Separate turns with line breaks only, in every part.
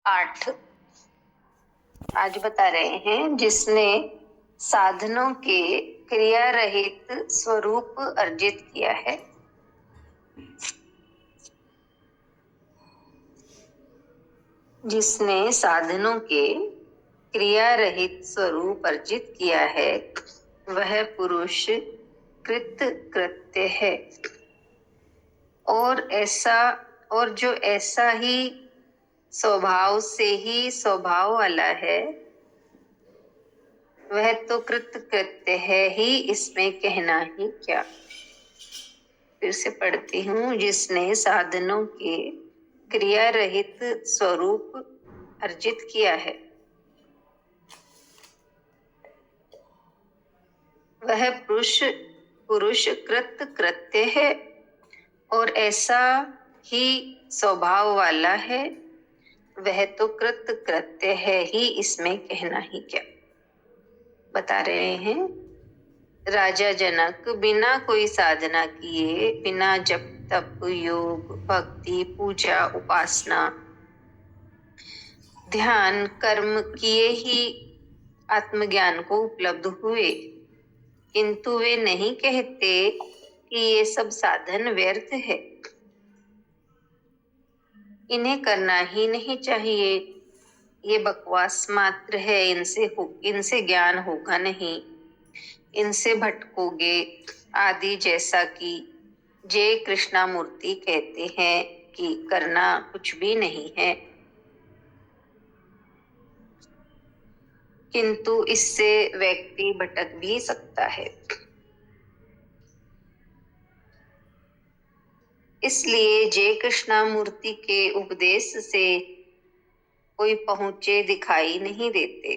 8 आज बता रहे हैं, जिसने साधनों के क्रिया रहित स्वरूप अर्जित किया है। जिसने साधनों के क्रिया रहित स्वरूप अर्जित किया है, वह पुरुष कृत कृत्य है। और जो ऐसा ही स्वभाव से ही स्वभाव वाला है, वह तो कृत कृत्य है ही, इसमें कहना ही क्या। फिर से पढ़ती हूँ। जिसने साधनों के क्रिया रहित स्वरूप अर्जित किया है, वह पुरुष कृत कृत्य है और ऐसा ही स्वभाव वाला है, वह तो कृत कृत्य है ही, इसमें कहना ही क्या। बता रहे हैं, राजा जनक बिना कोई साधना किए, बिना जप तप योग भक्ति पूजा उपासना ध्यान कर्म किए ही आत्मज्ञान को उपलब्ध हुए, किंतु वे नहीं कहते कि ये सब साधन व्यर्थ है, इन्हें करना ही नहीं चाहिए, ये बकवास मात्र है, इनसे ज्ञान होगा नहीं, इनसे भटकोगे आदि, जैसा कि जय कृष्णामूर्ति कहते हैं कि करना कुछ भी नहीं है, किंतु इससे व्यक्ति भटक भी सकता है। इसलिए जय कृष्णामूर्ति के उपदेश से कोई पहुंचे दिखाई नहीं देते।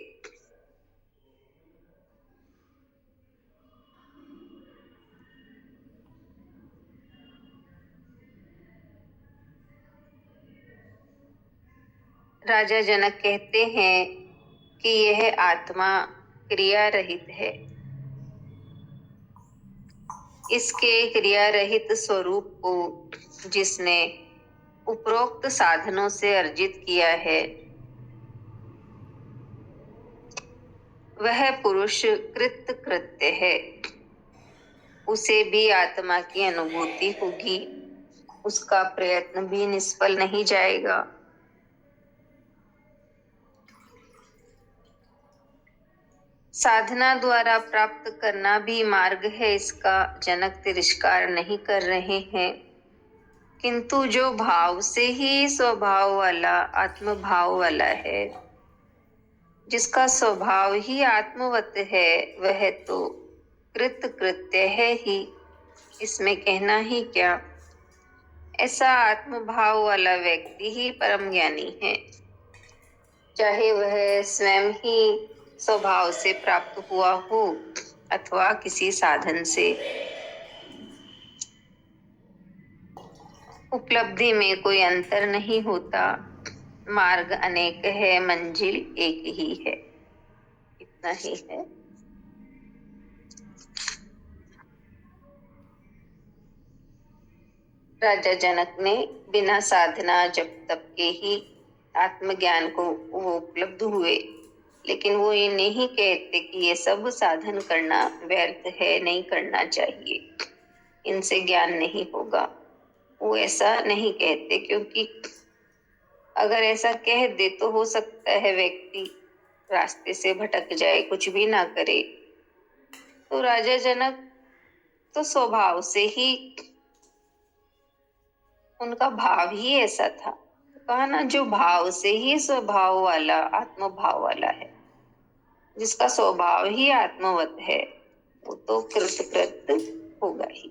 राजा जनक कहते हैं कि यह आत्मा क्रिया रहित है। इसके क्रिया रहित स्वरूप को जिसने उपरोक्त साधनों से अर्जित किया है, वह पुरुष कृत कृत्य है। उसे भी आत्मा की अनुभूति होगी, उसका प्रयत्न भी निष्फल नहीं जाएगा। साधना द्वारा प्राप्त करना भी मार्ग है, इसका जनक तिरस्कार नहीं कर रहे हैं, किंतु जो भाव से ही स्वभाव वाला आत्म भाव वाला है, जिसका स्वभाव ही आत्मवत है, वह तो कृत कृत्य है ही, इसमें कहना ही क्या। ऐसा आत्मभाव वाला व्यक्ति ही परम ज्ञानी है, चाहे वह स्वयं ही स्वभाव से प्राप्त हुआ हो अथवा किसी साधन से। उपलब्धि में कोई अंतर नहीं होता, मार्ग अनेक है, मंजिल एक ही है। इतना ही है। राजा जनक ने बिना साधना जप तप के ही आत्मज्ञान को वो उपलब्ध हुए, लेकिन वो ये नहीं कहते कि ये सब साधन करना व्यर्थ है, नहीं करना चाहिए, इनसे ज्ञान नहीं होगा। वो ऐसा नहीं कहते, क्योंकि अगर ऐसा कह दे तो हो सकता है व्यक्ति रास्ते से भटक जाए, कुछ भी ना करे। तो राजा जनक तो स्वभाव से ही, उनका भाव ही ऐसा था। कहा ना, जो भाव से ही स्वभाव वाला आत्म भाव वाला है, जिसका स्वभाव ही आत्मवत है, वो तो कृत कृत होगा ही।